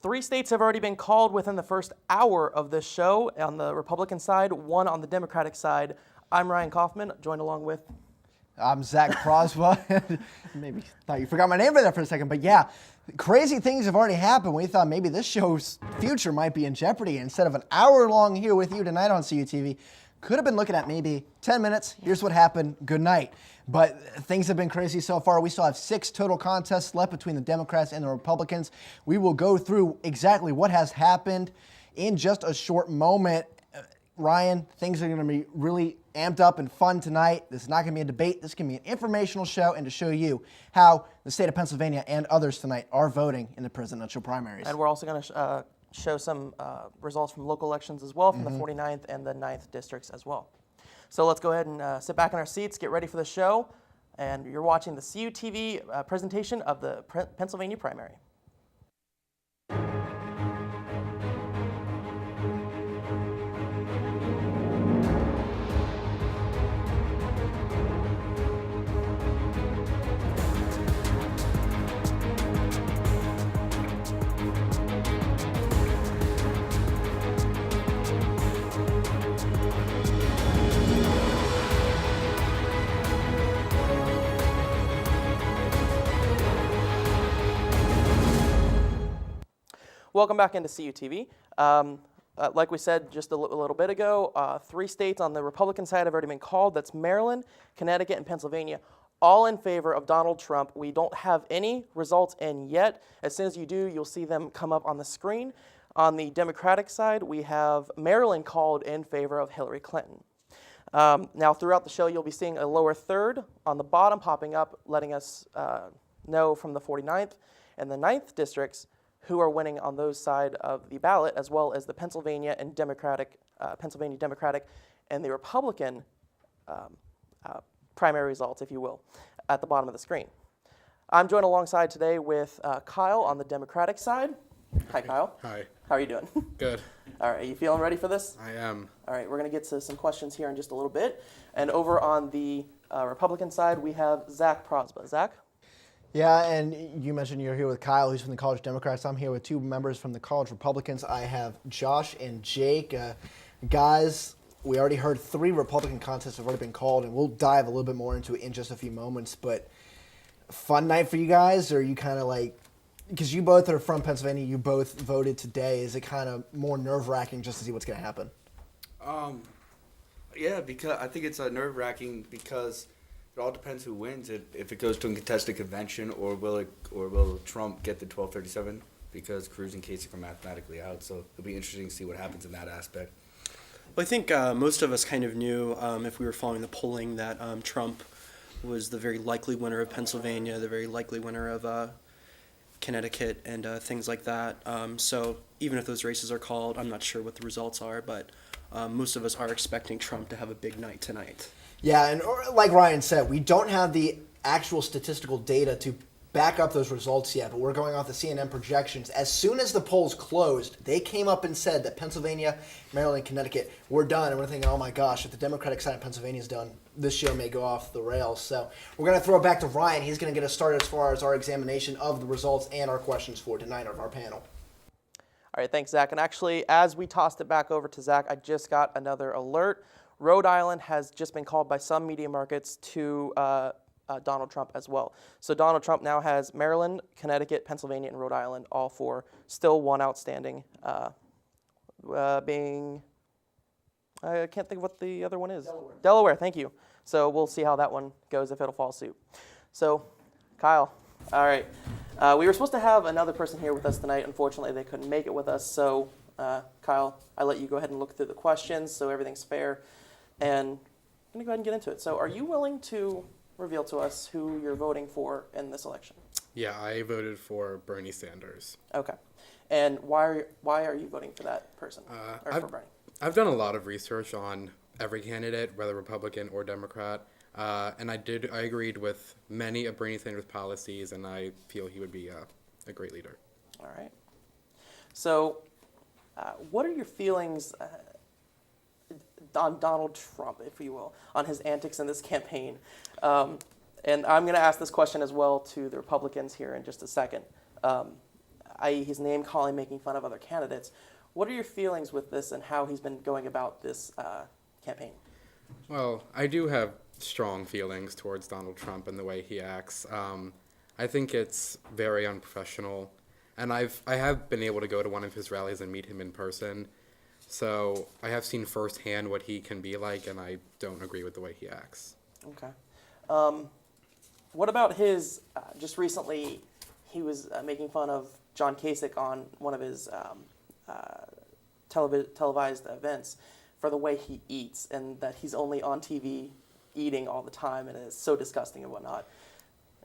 3 states have already been called within the first hour of this show on the Republican side, 1 on the Democratic side. I'm Ryan Kaufman, joined along with... I'm Zach Prosva. Maybe thought you forgot my name there for a second, but yeah, crazy things have already happened. We thought maybe this show's future might be in jeopardy. Instead of an hour long here with you tonight on CUTV, could have been looking at maybe 10 minutes. Here's what happened. Good night. But things have been crazy so far. We still have 6 total contests left between the Democrats and the Republicans. We will go through exactly what has happened in just a short moment. Ryan, things are going to be really amped up and fun tonight. This is not going to be a debate. This is going to be an informational show and to show you how the state of Pennsylvania and others tonight are voting in the presidential primaries. And we're also going to show some results from local elections as well, from the 49th and the 9th districts as well. So let's go ahead and sit back in our seats, get ready for the show. And you're watching the CUTV presentation of the Pennsylvania primary. Welcome back into CUTV. Like we said just a little bit ago, 3 states on the Republican side have already been called. That's Maryland, Connecticut, and Pennsylvania, all in favor of Donald Trump. We don't have any results in yet. As soon as you do, you'll see them come up on the screen. On the Democratic side, we have Maryland called in favor of Hillary Clinton. Now, throughout the show, you'll be seeing a lower third on the bottom popping up, letting us know from the 49th and the 9th districts who are winning on those side of the ballot, as well as the Pennsylvania Democratic and the Republican primary results, if you will, at the bottom of the screen. I'm joined alongside today with Kyle on the Democratic side. Hi, Kyle. Hi. How are you doing? Good. All right, you feeling ready for this? I am. All right, we're going to get to some questions here in just a little bit. And over on the Republican side, we have Zach Prosba. Zach? Yeah, and you mentioned you're here with Kyle, who's from the College Democrats. I'm here with 2 members from the College Republicans. I have Josh and Jake. Guys, we already heard 3 Republican contests have already been called, and we'll dive a little bit more into it in just a few moments. But fun night for you guys, or are you kind of like, because you both are from Pennsylvania, you both voted today, is it kind of more nerve-wracking just to see what's going to happen? Yeah, because I think it's nerve-wracking because it all depends who wins. If it goes to a contested convention, or will Trump get the 1237 because Cruz and Kasich are mathematically out. So it'll be interesting to see what happens in that aspect. Well, I think most of us kind of knew, if we were following the polling, that Trump was the very likely winner of Pennsylvania, the very likely winner of Connecticut, and things like that. So even if those races are called, I'm not sure what the results are, but most of us are expecting Trump to have a big night tonight. Yeah, and like Ryan said, we don't have the actual statistical data to back up those results yet, but we're going off the CNN projections. As soon as the polls closed, they came up and said that Pennsylvania, Maryland, Connecticut were done, and we're thinking, oh my gosh, if the Democratic side of Pennsylvania is done, this show may go off the rails. So we're going to throw it back to Ryan. He's going to get us started as far as our examination of the results and our questions for tonight of our panel. All right, thanks, Zach. And actually, as we tossed it back over to Zach, I just got another alert. Rhode Island has just been called by some media markets to Donald Trump as well. So Donald Trump now has Maryland, Connecticut, Pennsylvania, and Rhode Island, all 4, still one outstanding, being, I can't think of what the other one is. Delaware, thank you. So we'll see how that one goes, if it'll follow suit. So, Kyle, all right. We were supposed to have another person here with us tonight. Unfortunately, they couldn't make it with us. So, Kyle, I let you go ahead and look through the questions so everything's fair. And I'm going to go ahead and get into it. So are you willing to reveal to us who you're voting for in this election? Yeah, I voted for Bernie Sanders. Okay. And why are you voting for that person, for Bernie? I've done a lot of research on every candidate, whether Republican or Democrat, and I agreed with many of Bernie Sanders' policies, and I feel he would be a great leader. All right. So what are your feelings on Donald Trump, if you will, on his antics in this campaign? And I'm going to ask this question as well to the Republicans here in just a second. i.e. his name calling, making fun of other candidates. What are your feelings with this and how he's been going about this campaign? Well, I do have strong feelings towards Donald Trump and the way he acts. I think it's very unprofessional, and I have been able to go to one of his rallies and meet him in person, so I have seen firsthand what he can be like, and I don't agree with the way he acts. Okay. What about his, just recently, he was making fun of John Kasich on one of his televised events for the way he eats, and that he's only on TV eating all the time, and it's so disgusting and whatnot.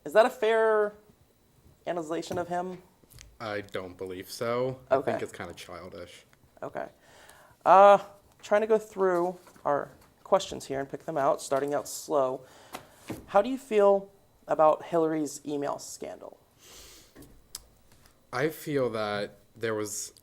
Is that a fair analyzation of him? I don't believe so. Okay. I think it's kind of childish. Okay. Trying to go through our questions here and pick them out, starting out slow. How do you feel about Hillary's email scandal? I feel that there was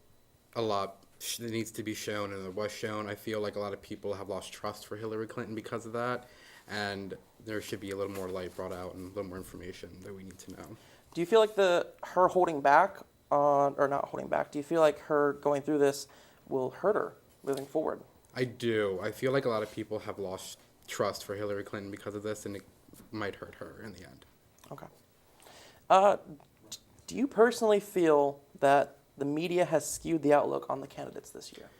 a lot that needs to be shown, and it was shown. I feel like a lot of people have lost trust for Hillary Clinton because of that, and there should be a little more light brought out and a little more information that we need to know. Do you feel like her holding back on, or not holding back, do you feel like her going through this will hurt her moving forward? I do. I feel like a lot of people have lost trust for Hillary Clinton because of this, and it might hurt her in the end. Okay. Do you personally feel that the media has skewed the outlook on the candidates this year?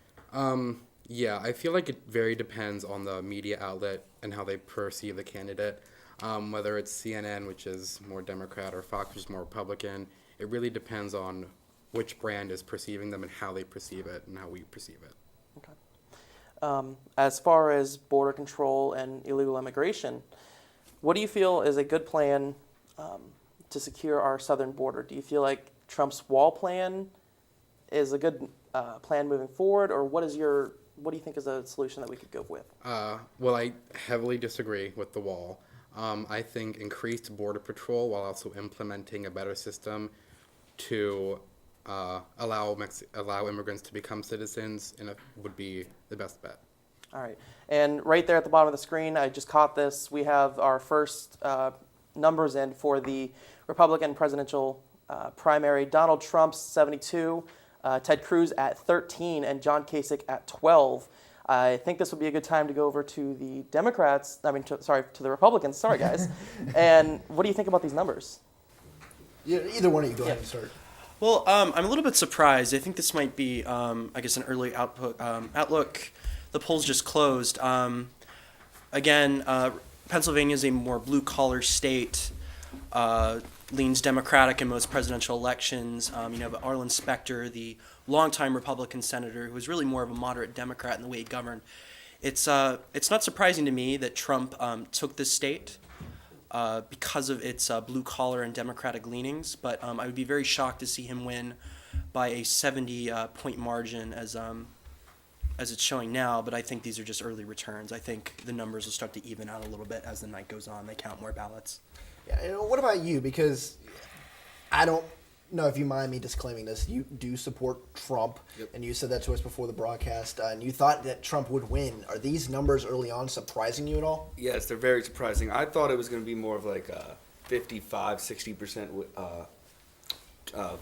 Yeah, I feel like it very depends on the media outlet and how they perceive the candidate. Whether it's CNN, which is more Democrat, or Fox, which is more Republican, it really depends on which brand is perceiving them and how they perceive it and how we perceive it. Okay. As far as border control and illegal immigration, what do you feel is a good plan to secure our southern border? Do you feel like Trump's wall plan is a good plan moving forward, or what do you think is a solution that we could go with? Well, I heavily disagree with the wall. I think increased border patrol while also implementing a better system to allow immigrants to become citizens would be the best bet. All right. And right there at the bottom of the screen, I just caught this. We have our first numbers in for the Republican presidential primary. Donald Trump's 72, Ted Cruz at 13, and John Kasich at 12. I think this would be a good time to go over to the Democrats, to the Republicans, sorry guys. And what do you think about these numbers? Yeah, either one of you go ahead and start. Well, I'm a little bit surprised. I think this might be, I guess, an early outlook. The polls just closed. Again, Pennsylvania is a more blue-collar state, leans Democratic in most presidential elections. You have Arlen Specter, the longtime Republican senator, who was really more of a moderate Democrat in the way he governed. It's not surprising to me that Trump took this state because of its blue-collar and Democratic leanings, but I would be very shocked to see him win by a 70-point margin as it's showing now, but I think these are just early returns. I think the numbers will start to even out a little bit as the night goes on. They count more ballots. Yeah, what about you? Because I don't know if you mind me disclaiming this. You do support Trump, Yep. and you said that to us before the broadcast, and you thought that Trump would win. Are these numbers early on surprising you at all? Yes, they're very surprising. I thought it was going to be more of like a 55, 60%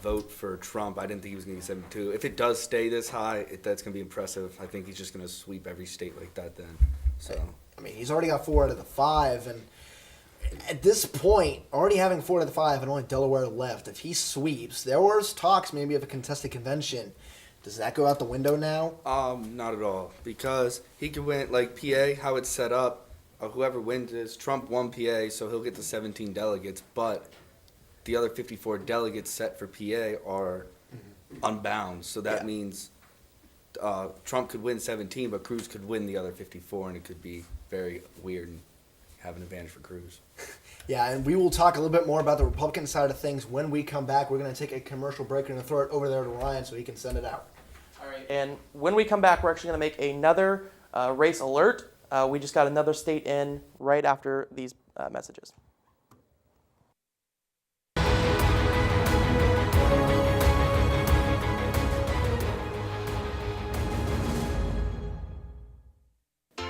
vote for Trump. I didn't think he was going to get 72. If it does stay this high, that's going to be impressive. I think he's just going to sweep every state like that then. So I mean, he's already got 4 out of the 5, and at this point, already having 4 out of the 5 and only Delaware left, if he sweeps, there was talks maybe of a contested convention. Does that go out the window now? not at all, because he could win, like PA, how it's set up, whoever wins is, Trump won PA, so he'll get the 17 delegates, but the other 54 delegates set for PA are unbound, so that means Trump could win 17, but Cruz could win the other 54, and it could be very weird and have an advantage for Cruz. Yeah, and we will talk a little bit more about the Republican side of things when we come back. We're going to take a commercial break and throw it over there to Ryan so he can send it out. All right. And when we come back, we're actually going to make another race alert. We just got another state in right after these messages.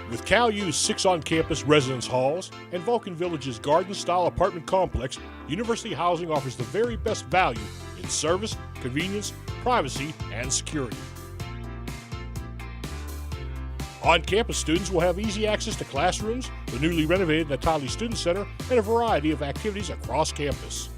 With Cal U's 6 on-campus residence halls and Vulcan Village's garden-style apartment complex, University Housing offers the very best value in service, convenience, privacy, and security. On-campus students will have easy access to classrooms, the newly renovated Natali Student Center, and a variety of activities across campus.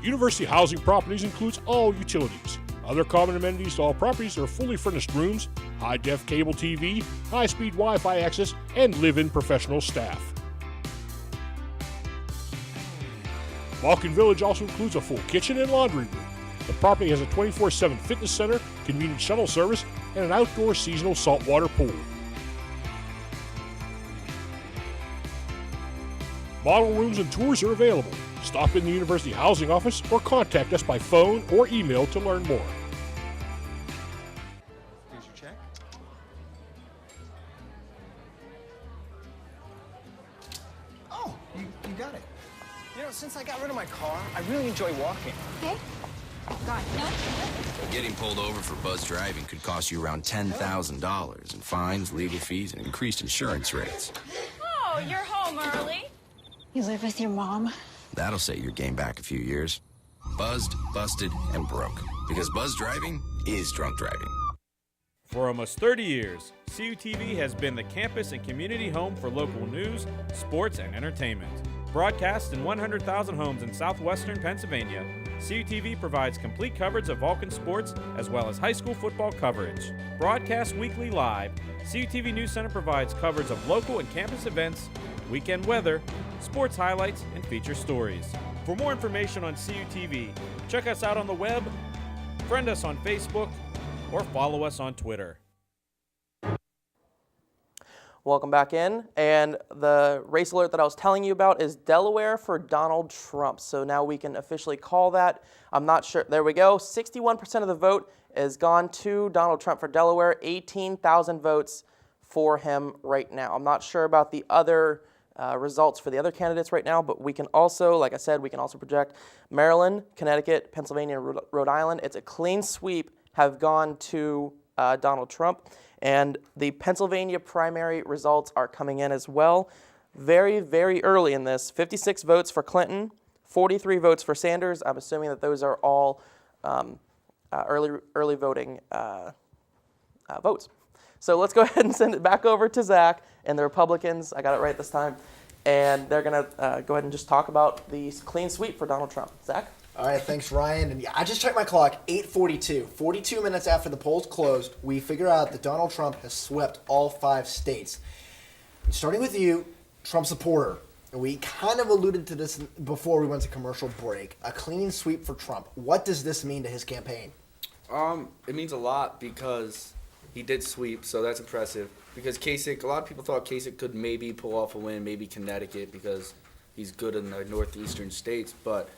University Housing Properties includes all utilities. Other common amenities to all properties are fully furnished rooms, high-def cable TV, high-speed Wi-Fi access, and live-in professional staff. Malkin Village also includes a full kitchen and laundry room. The property has a 24/7 fitness center, convenient shuttle service, and an outdoor seasonal saltwater pool. Model rooms and tours are available. Stop in the University Housing Office or contact us by phone or email to learn more. Here's your check. Oh, you got it. You know, since I got rid of my car, I really enjoy walking. Okay. God, no. Getting pulled over for buzz driving could cost you around $10,000 in fines, legal fees, and increased insurance rates. Oh, you're home early. You live with your mom? That'll set your game back a few years. Buzzed, busted, and broke. Because buzz driving is drunk driving. For almost 30 years, CUTV has been the campus and community home for local news, sports, and entertainment. Broadcast in 100,000 homes in southwestern Pennsylvania, CUTV provides complete coverage of Vulcan sports as well as high school football coverage. Broadcast weekly live, CUTV News Center provides coverage of local and campus events, weekend weather, sports highlights, and feature stories. For more information on CUTV, check us out on the web, friend us on Facebook, or follow us on Twitter. Welcome back in. And the race alert that I was telling you about is Delaware for Donald Trump. So now we can officially call that. I'm not sure. There we go. 61% of the vote is gone to Donald Trump for Delaware. 18,000 votes for him right now. I'm not sure about the other results for the other candidates right now, but we can also, like I said, we can also project Maryland, Connecticut, Pennsylvania, and Rhode Island. It's a clean sweep have gone to Donald Trump. And the Pennsylvania primary results are coming in as well. Very, very early in this. 56 votes for Clinton, 43 votes for Sanders. I'm assuming that those are all early voting votes. So let's go ahead and send it back over to Zach and the Republicans. I got it right this time. And they're going to go ahead and just talk about the clean sweep for Donald Trump. Zach? All right, thanks, Ryan. And yeah, I just checked my clock, 8:42. 42 minutes after the polls closed, we figure out that Donald Trump has swept all 5 states. Starting with you, Trump supporter. We kind of alluded to this before we went to commercial break. A clean sweep for Trump. What does this mean to his campaign? It means a lot because he did sweep, so that's impressive. Because Kasich, a lot of people thought Kasich could maybe pull off a win, maybe Connecticut, because he's good in the northeastern states, but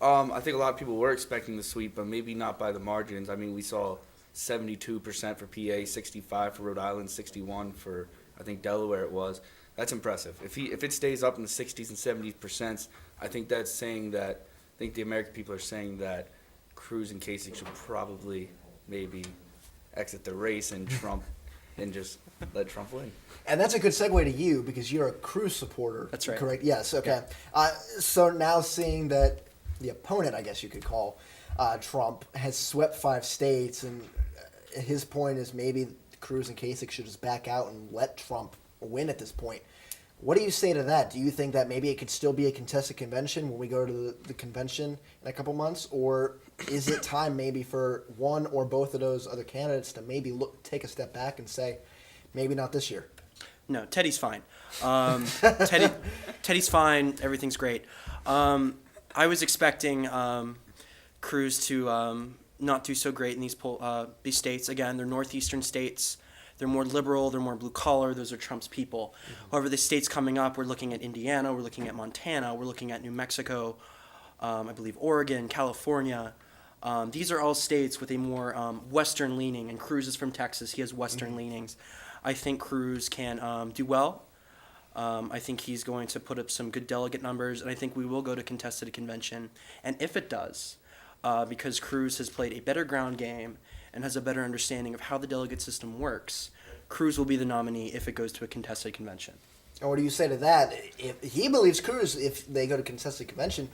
I think a lot of people were expecting the sweep, but maybe not by the margins. I mean, we saw 72% for PA, 65 for Rhode Island, 61 for, I think, Delaware it was. That's impressive. If it stays up in the 60s and 70%, I think that's saying that, I think the American people are saying that Cruz and Kasich should probably maybe exit the race and Trump and just let Trump win. And that's a good segue to you because you're a Cruz supporter. That's right. Correct? Yes, okay. So now seeing that the opponent, I guess you could call Trump, has swept 5 states, and his point is maybe Cruz and Kasich should just back out and let Trump win at this point. What do you say to that? Do you think that maybe it could still be a contested convention when we go to the convention in a couple months, or is it time maybe for one or both of those other candidates to maybe take a step back and say, maybe not this year? No, Teddy's fine. Teddy's fine. Everything's great. I was expecting Cruz to not do so great in these states. Again, they're northeastern states. They're more liberal. They're more blue collar. Those are Trump's people. Mm-hmm. However, the states coming up, we're looking at Indiana. We're looking at Montana. We're looking at New Mexico. I believe Oregon, California. These are all states with a more Western leaning. And Cruz is from Texas. He has Western leanings. I think Cruz can do well. I think he's going to put up some good delegate numbers, and I think we will go to contested convention. And if it does, because Cruz has played a better ground game and has a better understanding of how the delegate system works, Cruz will be the nominee if it goes to a contested convention. And what do you say to that? If he believes Cruz, if they go to contested convention,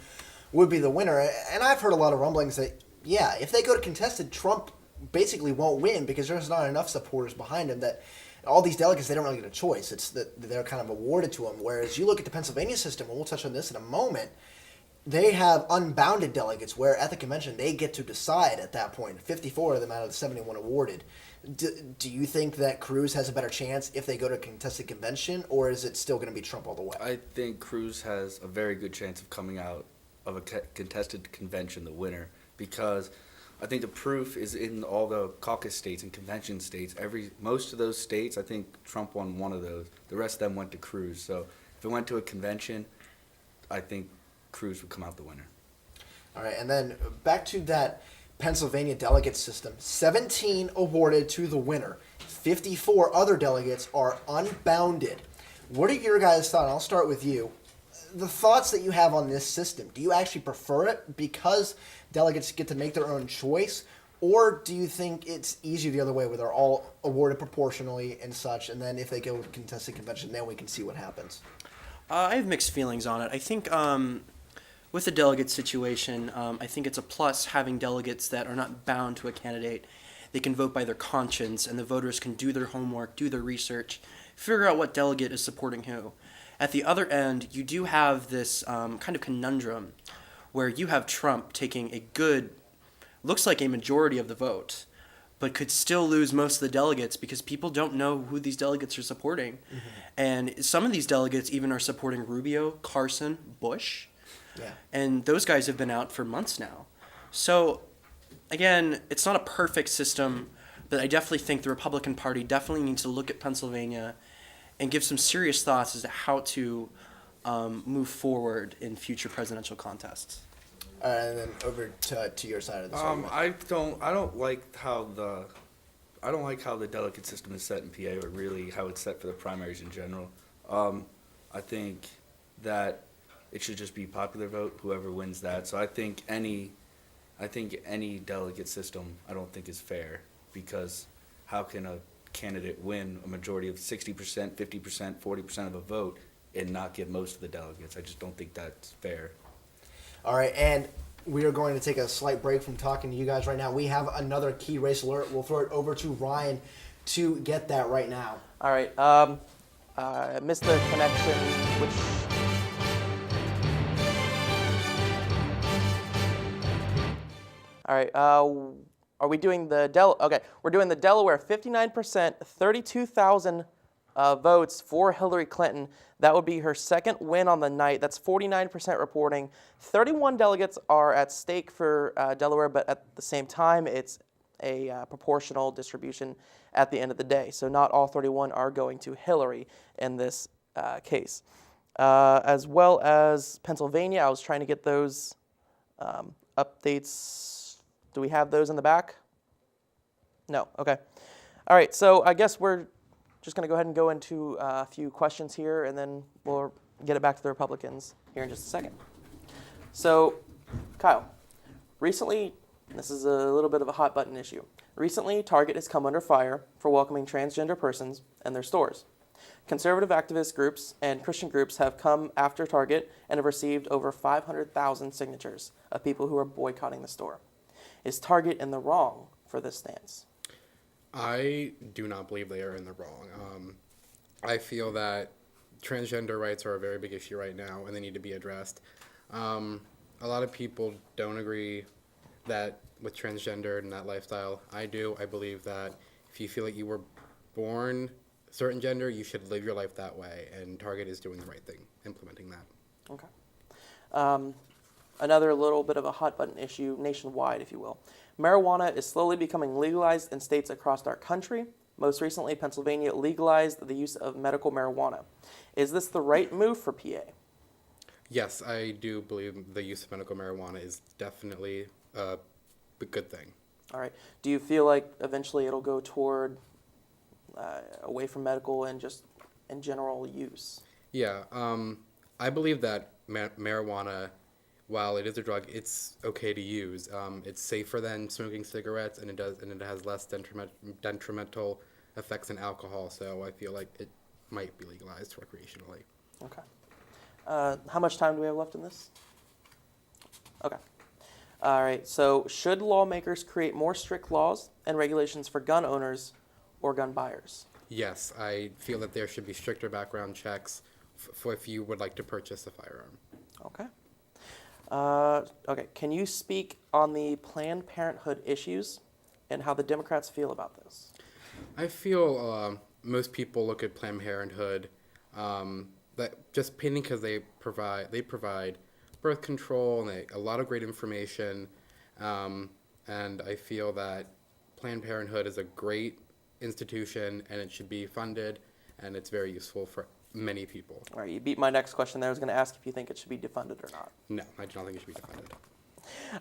would be the winner. And I've heard a lot of rumblings that, yeah, if they go to contested, Trump basically won't win because there's not enough supporters behind him that all these delegates, they don't really get a choice. It's that they're kind of awarded to them. Whereas you look at the Pennsylvania system, and we'll touch on this in a moment, they have unbounded delegates where at the convention they get to decide at that point. 54 of them out of the 71 awarded. Do you think that Cruz has a better chance if they go to a contested convention, or is it still going to be Trump all the way? I think Cruz has a very good chance of coming out of a contested convention the winner, because I think the proof is in all the caucus states and convention states. Most of those states, I think Trump won one of those. The rest of them went to Cruz. So if it went to a convention, I think Cruz would come out the winner. All right, and then back to that Pennsylvania delegate system. 17 awarded to the winner. 54 other delegates are unbounded. What are your guys' thoughts? I'll start with you. The thoughts that you have on this system. Do you actually prefer it because delegates get to make their own choice? Or do you think it's easier the other way where they're all awarded proportionally and such, and then if they go to contested convention, then we can see what happens? I have mixed feelings on it. I think with the delegate situation, I think it's a plus having delegates that are not bound to a candidate. They can vote by their conscience, and the voters can do their homework, do their research, figure out what delegate is supporting who. At the other end, you do have this kind of conundrum where you have Trump taking looks like a majority of the vote, but could still lose most of the delegates because people don't know who these delegates are supporting. Mm-hmm. And some of these delegates even are supporting Rubio, Carson, Bush. Yeah. And those guys have been out for months now. So, again, it's not a perfect system, but I definitely think the Republican Party definitely needs to look at Pennsylvania and give some serious thoughts as to how to move forward in future presidential contests. And then over to your side of the argument. I don't like how the delegate system is set in PA, or really how it's set for the primaries in general. I think that it should just be popular vote, whoever wins that. So I think any delegate system I don't think is fair, because how can a candidate win a majority of 60%, 50%, 40% of a vote and not get most of the delegates? I just don't think that's fair. All right, and we are going to take a slight break from talking to you guys right now. We have another key race alert. We'll throw it over to Ryan to get that right now. All right. I missed the connection, which... All right. Are we doing the Okay, we're doing the Delaware. 59%, 32,000 votes for Hillary Clinton. That would be her second win on the night. That's 49% reporting. 31 delegates are at stake for Delaware, but at the same time, it's a proportional distribution at the end of the day. So not all 31 are going to Hillary in this case. As well as Pennsylvania, I was trying to get those updates. Do we have those in the back? No, okay. All right, so I guess we're just going to go ahead and go into a few questions here, and then we'll get it back to the Republicans here in just a second. So, Kyle, recently, this is a little bit of a hot button issue. Recently, Target has come under fire for welcoming transgender persons in their stores. Conservative activist groups and Christian groups have come after Target and have received over 500,000 signatures of people who are boycotting the store. Is Target in the wrong for this stance? I do not believe they are in the wrong. I feel that transgender rights are a very big issue right now, and they need to be addressed. A lot of people don't agree that with transgender and that lifestyle. I do. I believe that if you feel like you were born a certain gender, you should live your life that way, and Target is doing the right thing, implementing that. Okay. Another little bit of a hot button issue nationwide, if you will. Marijuana is slowly becoming legalized in states across our country. Most recently, Pennsylvania legalized the use of medical marijuana. Is this the right move for PA? Yes, I do believe the use of medical marijuana is definitely a good thing. All right. Do you feel like eventually it'll go toward away from medical and just in general use? Yeah, I believe that marijuana, while it is a drug, it's okay to use. It's safer than smoking cigarettes, and it has less detrimental effects than alcohol. So I feel like it might be legalized recreationally. Okay. How much time do we have left in this? Okay. All right. So, should lawmakers create more strict laws and regulations for gun owners or gun buyers? Yes, I feel that there should be stricter background checks for if you would like to purchase a firearm. Okay. Okay. Can you speak on the Planned Parenthood issues and how the Democrats feel about this? I feel most people look at Planned Parenthood that just painting because they provide birth control and a lot of great information, and I feel that Planned Parenthood is a great institution and it should be funded, and it's very useful for many people. All right. You beat my next question there. I was going to ask if you think it should be defunded or not. No, I do not think it should be defunded.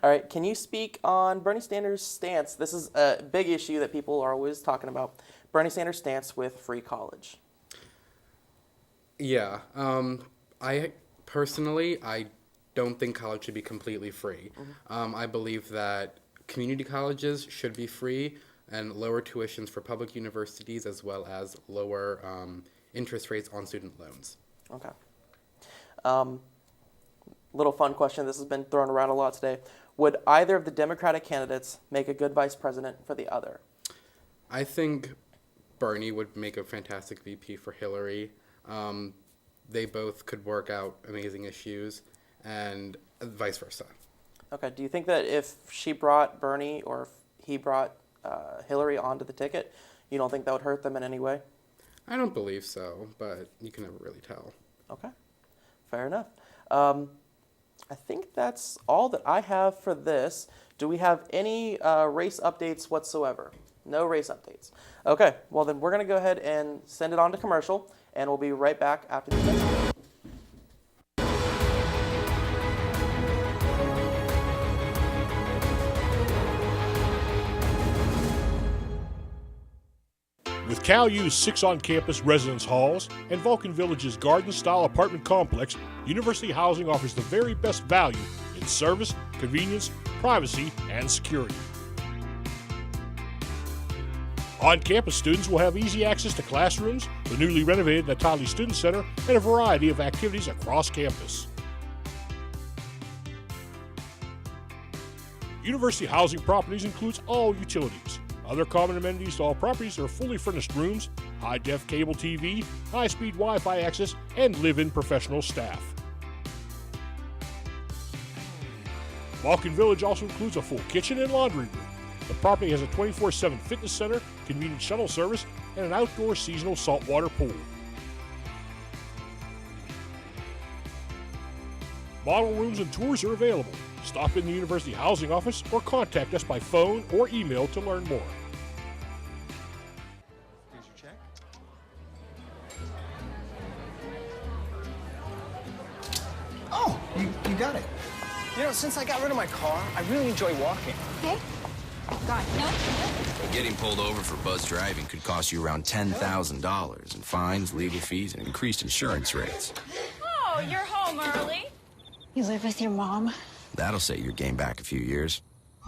All right. Can you speak on Bernie Sanders' stance? This is a big issue that people are always talking about. Bernie Sanders' stance with free college. Yeah, I personally, I don't think college should be completely free. I believe that community colleges should be free and lower tuitions for public universities, as well as lower interest rates on student loans. Okay. Little fun question. This has been thrown around a lot today. Would either of the Democratic candidates make a good vice president for the other? I think Bernie would make a fantastic VP for Hillary. They both could work out amazing issues, and vice versa. Okay. Do you think that if she brought Bernie or if he brought Hillary onto the ticket, you don't think that would hurt them in any way? I don't believe so, but you can never really tell. Okay. Fair enough. I think that's all that I have for this. Do we have any race updates whatsoever? No race updates. Okay, well then we're going to go ahead and send it on to commercial, and we'll be right back after this message. With Cal U's 6 on-campus residence halls and Vulcan Village's garden-style apartment complex, University Housing offers the very best value in service, convenience, privacy, and security. On-campus students will have easy access to classrooms, the newly renovated Natali Student Center, and a variety of activities across campus. University Housing Properties includes all utilities. Other common amenities to all properties are fully furnished rooms, high-def cable TV, high-speed Wi-Fi access, and live-in professional staff. Vulcan Village also includes a full kitchen and laundry room. The property has a 24/7 fitness center, convenient shuttle service, and an outdoor seasonal saltwater pool. Model rooms and tours are available. Stop in the University Housing Office or contact us by phone or email to learn more. Here's your check. Oh, you got it. You know, since I got rid of my car, I really enjoy walking. Okay. God, no. Getting pulled over for buzz driving could cost you around $10,000 in fines, legal fees, and increased insurance rates. Oh, you're home early. You live with your mom? That'll set your game back a few years.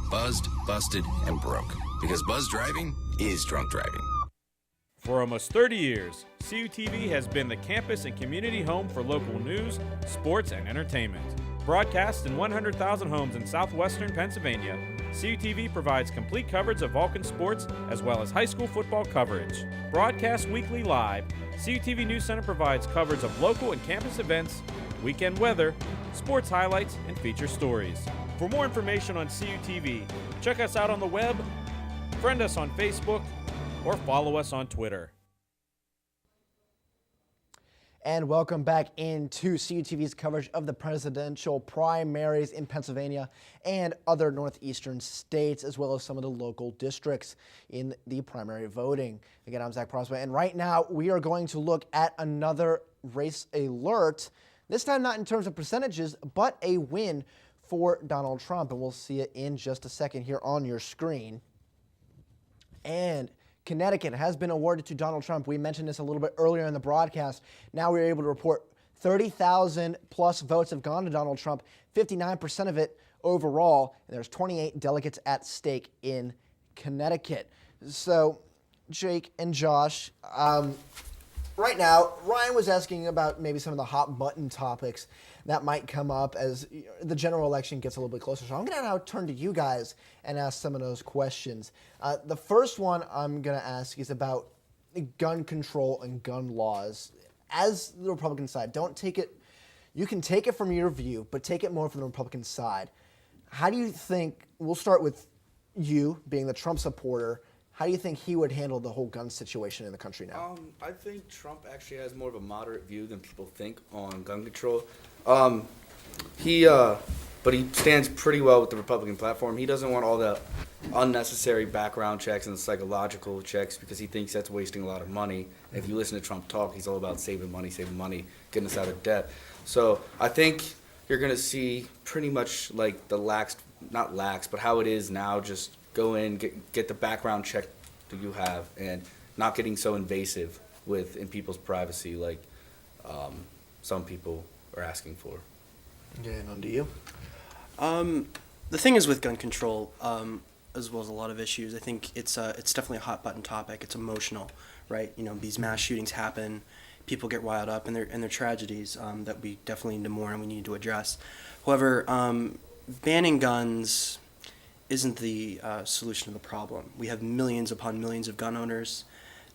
Buzzed, busted, and broke. Because buzz driving is drunk driving. For almost 30 years, CUTV has been the campus and community home for local news, sports, and entertainment. Broadcast in 100,000 homes in southwestern Pennsylvania, CUTV provides complete coverage of Vulcan sports as well as high school football coverage. Broadcast weekly live, CUTV News Center provides coverage of local and campus events, weekend weather, sports highlights, and feature stories. For more information on CUTV, check us out on the web, friend us on Facebook, or follow us on Twitter. And welcome back into CUTV's coverage of the presidential primaries in Pennsylvania and other northeastern states, as well as some of the local districts in the primary voting. Again, I'm Zach Prosper, and right now we are going to look at another race alert, this time not in terms of percentages, but a win for Donald Trump, and we'll see it in just a second here on your screen. And Connecticut has been awarded to Donald Trump. We mentioned this a little bit earlier in the broadcast. Now we're able to report 30,000 plus votes have gone to Donald Trump, 59% of it overall, and there's 28 delegates at stake in Connecticut. So, Jake and Josh, right now, Ryan was asking about maybe some of the hot button topics that might come up as the general election gets a little bit closer. So I'm going to now turn to you guys and ask some of those questions. The first one I'm going to ask is about gun control and gun laws. As the Republican side, don't take it, you can take it from your view, but take it more from the Republican side. How do you think, we'll start with you being the Trump supporter, how do you think he would handle the whole gun situation in the country now? I think Trump actually has more of a moderate view than people think on gun control. But he stands pretty well with the Republican platform. He doesn't want all the unnecessary background checks and psychological checks because he thinks that's wasting a lot of money. If you listen to Trump talk, he's all about saving money, getting us out of debt. So I think you're going to see pretty much like the not lax, but how it is now, just go in, get the background check that you have, and not getting so invasive in people's privacy like some people are asking for. Okay, and on to you. The thing is with gun control, as well as a lot of issues, I think it's definitely a hot button topic. It's emotional, right? You know, these mass shootings happen, people get riled up, and they're tragedies that we definitely need more and we need to address. However, banning guns isn't the solution to the problem. We have millions upon millions of gun owners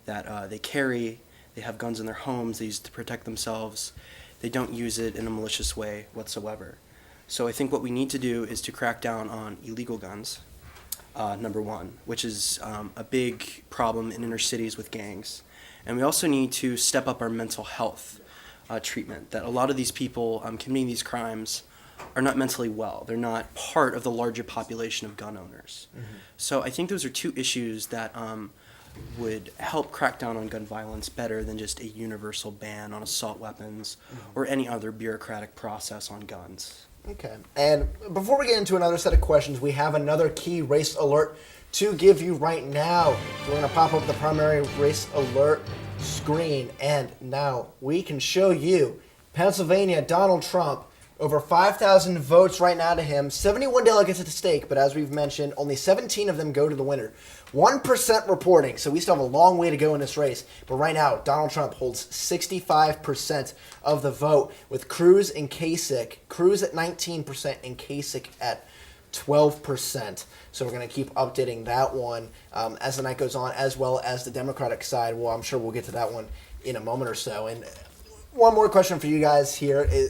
that they carry. They have guns in their homes. They use it to protect themselves. They don't use it in a malicious way whatsoever. So I think what we need to do is to crack down on illegal guns, number one, which is a big problem in inner cities with gangs. And we also need to step up our mental health treatment, that a lot of these people committing these crimes are not mentally well. They're not part of the larger population of gun owners. Mm-hmm. So I think those are two issues that would help crack down on gun violence better than just a universal ban on assault weapons or any other bureaucratic process on guns. Okay. And before we get into another set of questions, we have another key race alert to give you right now. So we're going to pop up the primary race alert screen. And now we can show you Pennsylvania, Donald Trump, over 5,000 votes right now to him, 71 delegates at the stake, but as we've mentioned, only 17 of them go to the winner. 1% reporting, so we still have a long way to go in this race. But right now, Donald Trump holds 65% of the vote, with Cruz and Kasich. Cruz at 19% and Kasich at 12%. So we're going to keep updating that one as the night goes on, as well as the Democratic side. Well, I'm sure we'll get to that one in a moment or so. And one more question for you guys here. A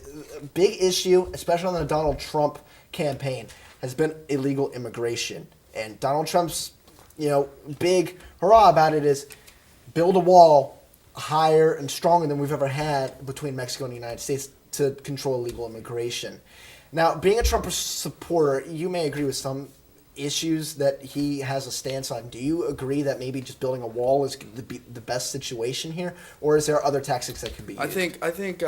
big issue, especially on the Donald Trump campaign, has been illegal immigration. And Donald Trump's, big hurrah about it is build a wall higher and stronger than we've ever had between Mexico and the United States to control illegal immigration. Now, being a Trump supporter, you may agree with some issues that he has a stance on. Do you agree that maybe just building a wall is the best situation here, or is there other tactics that could be used? I think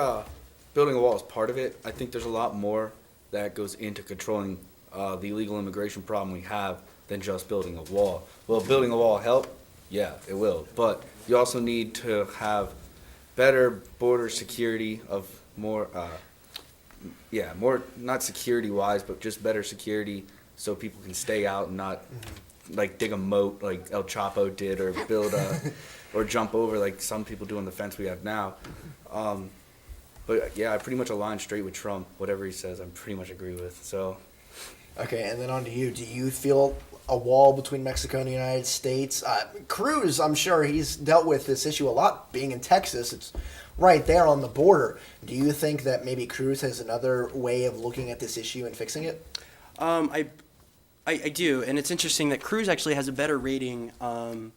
building a wall is part of it. I think there's a lot more that goes into controlling the illegal immigration problem we have than just building a wall. Will building a wall help? Yeah, it will. But you also need to have better border security of more, not security-wise, but just better security so people can stay out and not like dig a moat like El Chapo did, or build or jump over like some people do on the fence we have now. But yeah, I pretty much align straight with Trump. Whatever he says, I pretty much agree with. So. Okay, and then on to you. Do you feel a wall between Mexico and the United States? Cruz, I'm sure he's dealt with this issue a lot. Being in Texas, it's right there on the border. Do you think that maybe Cruz has another way of looking at this issue and fixing it? I do, and it's interesting that Cruz actually has a better rating on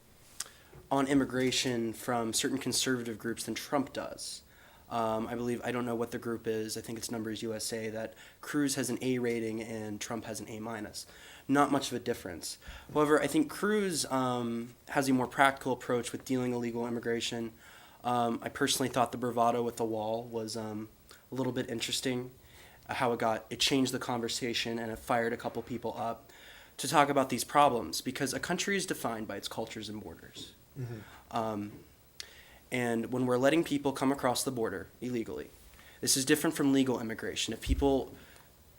immigration from certain conservative groups than Trump does. I believe, I don't know what the group is, I think it's Numbers USA, that Cruz has an A rating and Trump has an A-. Not much of a difference. However, I think Cruz has a more practical approach with dealing illegal immigration. I personally thought the bravado with the wall was a little bit interesting, how it changed the conversation and it fired a couple people up to talk about these problems, because a country is defined by its cultures and borders. Mm-hmm. And when we're letting people come across the border illegally, this is different from legal immigration. If people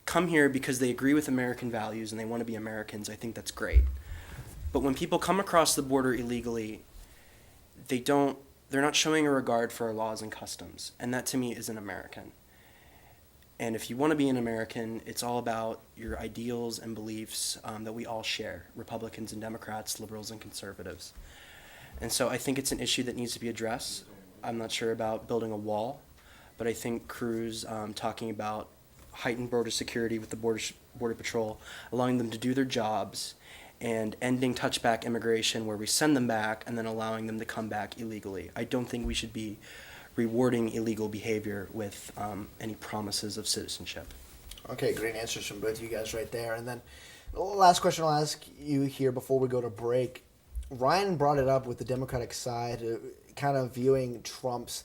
come here because they agree with American values and they want to be Americans, I think that's great. But when people come across the border illegally, they don't they're not showing a regard for our laws and customs, and that to me is an American. And if you want to be an American, it's all about your ideals and beliefs that we all share, Republicans and Democrats, liberals and conservatives. And so I think it's an issue that needs to be addressed. I'm not sure about building a wall, but I think Cruz talking about heightened border security with the Border Patrol, allowing them to do their jobs, and ending touchback immigration where we send them back and then allowing them to come back illegally. I don't think we should be rewarding illegal behavior with any promises of citizenship. Okay, great answers from both of you guys right there. And then the last question I'll ask you here before we go to break. Ryan brought it up with the Democratic side, kind of viewing Trump's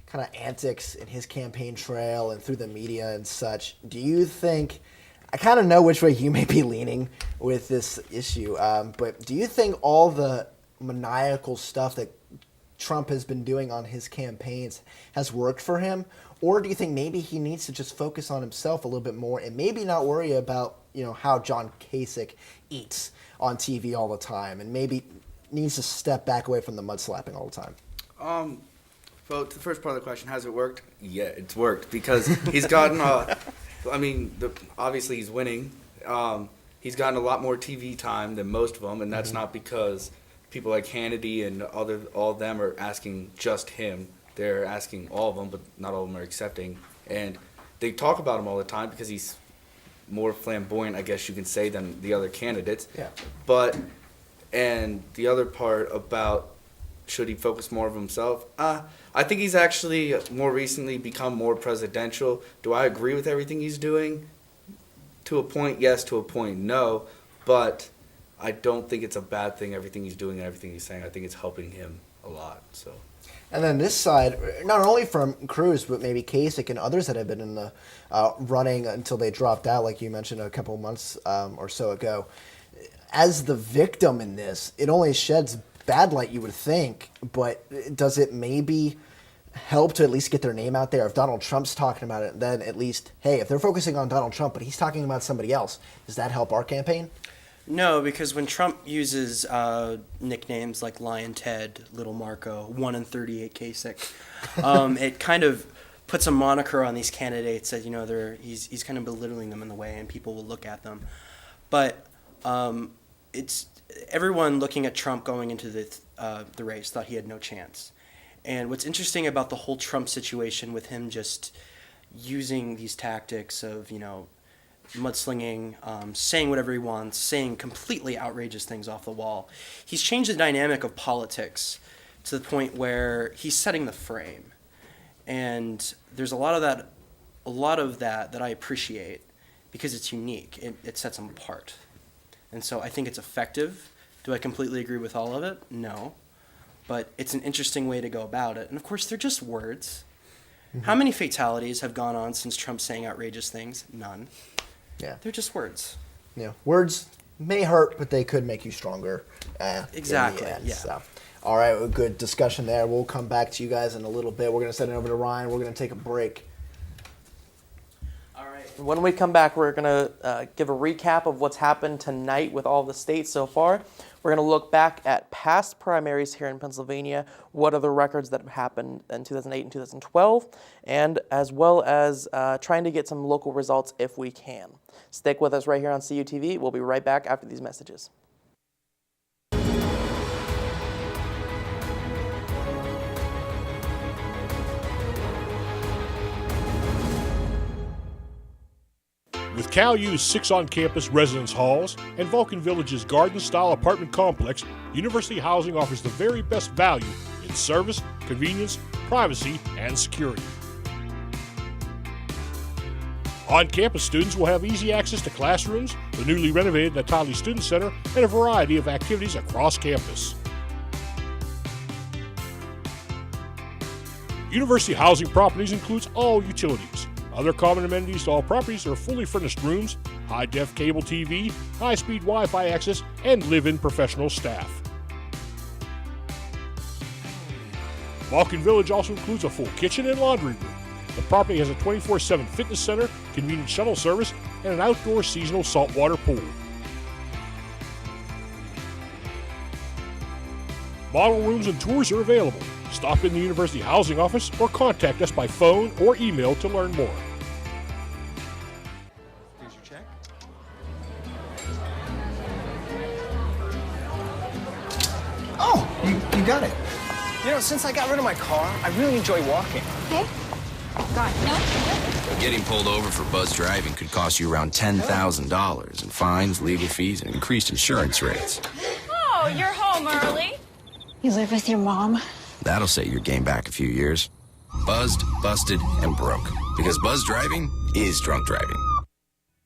kind of antics in his campaign trail and through the media and such. Do you think, I kind of know which way you may be leaning with this issue, but do you think all the maniacal stuff that Trump has been doing on his campaigns has worked for him? Or do you think maybe he needs to just focus on himself a little bit more and maybe not worry about, how John Kasich eats on TV all the time, and maybe needs to step back away from the mudslapping all the time? Well, to the first part of the question, has it worked? Yeah, it's worked because he's gotten. Obviously he's winning. He's gotten a lot more TV time than most of them, and that's not because people like Hannity and all of them are asking just him. They're asking all of them, but not all of them are accepting. And they talk about him all the time because he's more flamboyant, I guess you can say, than the other candidates. Yeah. And the other part about should he focus more of himself? I think he's actually more recently become more presidential. Do I agree with everything he's doing? To a point, yes. To a point, no. But I don't think it's a bad thing, everything he's doing and everything he's saying. I think it's helping him a lot. So. And then this side, not only from Cruz, but maybe Kasich and others that have been in the running until they dropped out, like you mentioned a couple of months or so ago. As the victim in this, it only sheds bad light, you would think, but does it maybe help to at least get their name out there? If Donald Trump's talking about it, then at least, hey, if they're focusing on Donald Trump, but he's talking about somebody else, does that help our campaign? No, because when Trump uses nicknames like Lion Ted, Little Marco, 1 in 38 Kasich, it kind of puts a moniker on these candidates that, he's kind of belittling them in the way, and people will look at them. But it's everyone looking at Trump going into the race thought he had no chance. And what's interesting about the whole Trump situation with him just using these tactics of, mudslinging, saying whatever he wants, saying completely outrageous things off the wall, he's changed the dynamic of politics to the point where he's setting the frame. And there's a lot of that I appreciate because it's unique. It sets him apart. And so I think it's effective. Do I completely agree with all of it? No. But it's an interesting way to go about it. And of course, they're just words. Mm-hmm. How many fatalities have gone on since Trump saying outrageous things? None. Yeah. They're just words. Yeah. Words may hurt, but they could make you stronger. Exactly. In the end, yeah. So. All right. Well, good discussion there. We'll come back to you guys in a little bit. We're going to send it over to Ryan. We're going to take a break. When we come back, we're going to give a recap of what's happened tonight with all the states so far. We're going to look back at past primaries here in Pennsylvania, what are the records that have happened in 2008 and 2012, and as well as trying to get some local results if we can. Stick with us right here on CUTV. We'll be right back after these messages. With Cal U's 6 on-campus residence halls and Vulcan Village's garden-style apartment complex, University Housing offers the very best value in service, convenience, privacy, and security. On-campus students will have easy access to classrooms, the newly renovated Natali Student Center, and a variety of activities across campus. University Housing Properties includes all utilities. Other common amenities to all properties are fully furnished rooms, high-def cable TV, high-speed Wi-Fi access, and live-in professional staff. Vulcan Village also includes a full kitchen and laundry room. The property has a 24/7 fitness center, convenient shuttle service, and an outdoor seasonal saltwater pool. Model rooms and tours are available. Stop in the University Housing Office or contact us by phone or email to learn more. Here's your check. Oh, you got it. You know, since I got rid of my car, I really enjoy walking. Okay. God, no. Getting pulled over for buzz driving could cost you around $10,000 in fines, legal fees, and increased insurance rates. Oh, you're home early. You live with your mom? That'll set your game back a few years. Buzzed, busted, and broke. Because buzz driving is drunk driving.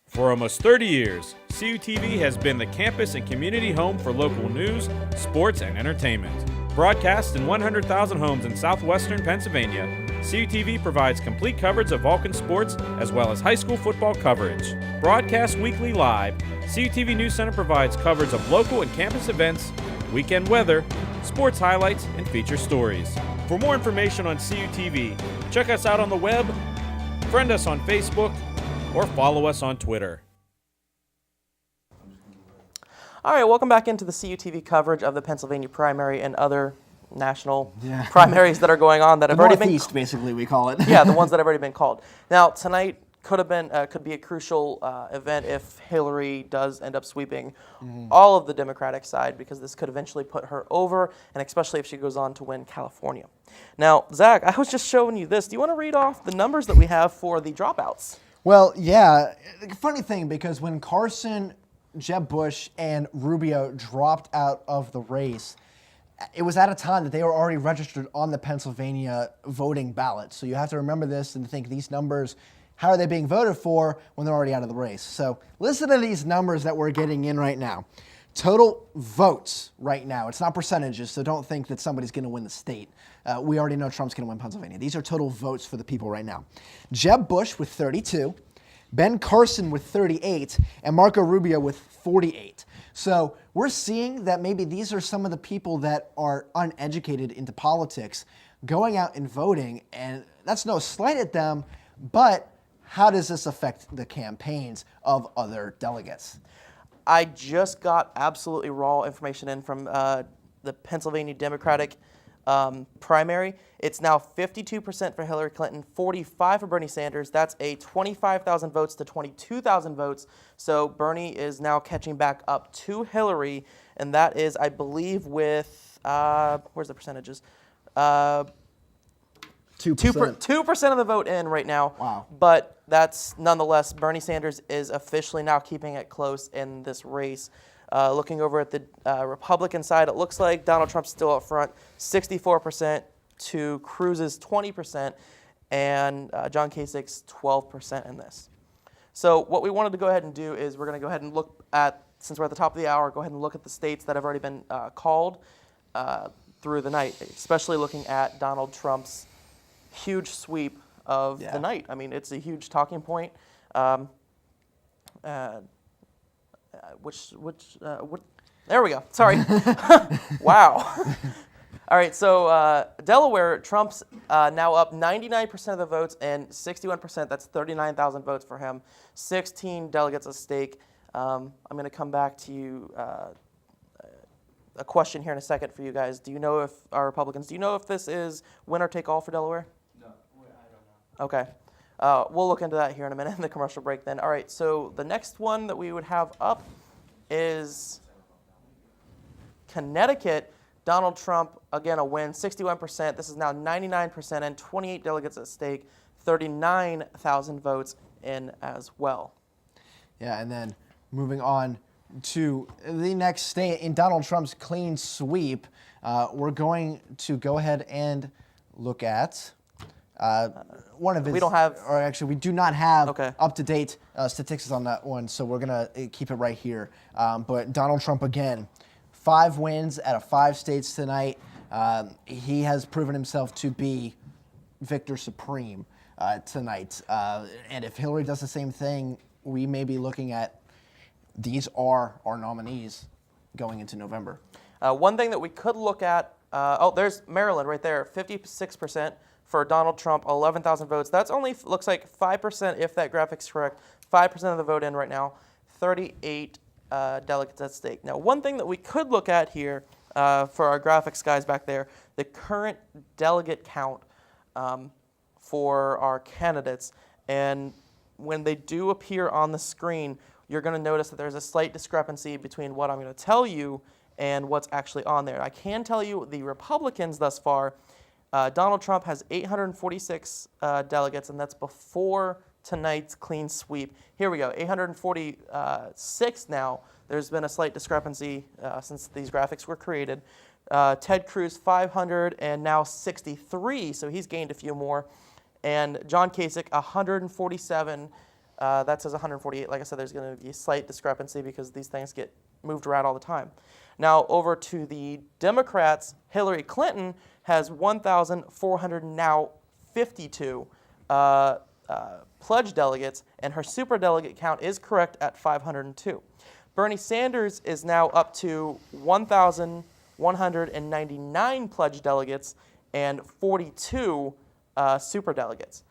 For almost 30 years, CUTV has been the campus and community home for local news, sports, and entertainment. Broadcast in 100,000 homes in southwestern Pennsylvania, CUTV provides complete coverage of Vulcan sports as well as high school football coverage. Broadcast weekly live, CUTV News Center provides coverage of local and campus events, weekend weather, sports highlights, and feature stories. For more information on CUTV, check us out on the web, friend us on Facebook, or follow us on Twitter. All right, welcome back into the CUTV coverage of the Pennsylvania primary and other national primaries that are going on that have already been Northeast, basically, we call it. yeah, the ones that have already been called. Now, tonight could be a crucial event if Hillary does end up sweeping all of the Democratic side, because this could eventually put her over, and especially if she goes on to win California. Now, Zach, I was just showing you this. Do you want to read off the numbers that we have for the dropouts? Well, yeah. Funny thing, because when Carson, Jeb Bush, and Rubio dropped out of the race, it was at a time that they were already registered on the Pennsylvania voting ballot. So you have to remember this and think these numbers, how are they being voted for when they're already out of the race? So listen to these numbers that we're getting in right now. Total votes right now. It's not percentages, so don't think that somebody's going to win the state. We already know Trump's going to win Pennsylvania. These are total votes for the people right now. Jeb Bush with 32, Ben Carson with 38, and Marco Rubio with 48. So we're seeing that maybe these are some of the people that are uneducated into politics going out and voting, and that's no slight at them, but how does this affect the campaigns of other delegates? I just got absolutely raw information in from the Pennsylvania Democratic primary. It's now 52% for Hillary Clinton, 45% for Bernie Sanders. That's a 25,000 votes to 22,000 votes. So Bernie is now catching back up to Hillary, and that is, I believe, with, where's the percentages? 2% of the vote in right now. Wow. But that's nonetheless, Bernie Sanders is officially now keeping it close in this race. Looking over at the Republican side, it looks like Donald Trump's still up front, 64% to Cruz's 20%, and John Kasich's 12% in this. So what we wanted to go ahead and do is we're going to go ahead and look at, since we're at the top of the hour, go ahead and look at the states that have already been called through the night, especially looking at Donald Trump's huge sweep of the night. I mean, it's a huge talking point. There we go. Sorry. Wow. All right, so Delaware, Trump's now up 99% of the votes and 61%. That's 39,000 votes for him. 16 delegates at stake. I'm going to come back to you. A question here in a second for you guys. Do you know if our Republicans? Do you know if this is winner take all for Delaware? No, I don't know. Okay. We'll look into that here in a minute in the commercial break then. All right, so the next one that we would have up is Connecticut. Donald Trump, again, a win, 61%. This is now 99% and 28 delegates at stake, 39,000 votes in as well. Yeah, and then moving on to the next state in Donald Trump's clean sweep, we're going to go ahead and look at one of his. We don't have, or actually, we do not have okay, up-to-date statistics on that one, so we're gonna keep it right here. But Donald Trump again, 5 wins out of 5 states tonight. He has proven himself to be victor supreme tonight. And if Hillary does the same thing, we may be looking at these are our nominees going into November. One thing that we could look at, there's Maryland right there, 56% for Donald Trump, 11,000 votes. That's only looks like 5%, if that graphic's correct, 5% of the vote in right now, 38 delegates at stake. Now, one thing that we could look at here, for our graphics guys back there, the current delegate count for our candidates. And when they do appear on the screen, you're going to notice that there's a slight discrepancy between what I'm going to tell you and what's actually on there. I can tell you the Republicans thus far, Donald Trump has 846 delegates, and that's before tonight's clean sweep. Here we go, 846 now. There's been a slight discrepancy since these graphics were created. Ted Cruz, 500, and now 63, so he's gained a few more. And John Kasich, 147. That says 148. Like I said, there's going to be a slight discrepancy because these things get moved around all the time. Now, over to the Democrats, Hillary Clinton has 1,452 pledged delegates, and her superdelegate count is correct at 502. Bernie Sanders is now up to 1,199 pledged delegates and 42 superdelegates.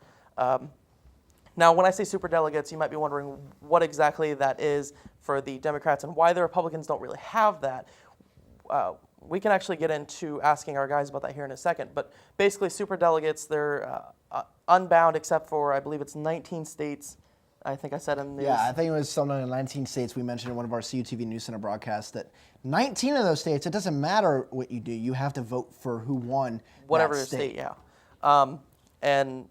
Now, when I say superdelegates, you might be wondering what exactly that is for the Democrats and why the Republicans don't really have that. We can actually get into asking our guys about that here in a second. But basically, superdelegates, they're unbound except for, I believe it's 19 states. I think I said in the news. Yeah, I think it was something in 19 states. We mentioned in one of our CUTV News Center broadcasts that 19 of those states, it doesn't matter what you do. You have to vote for who won whatever that state, yeah. And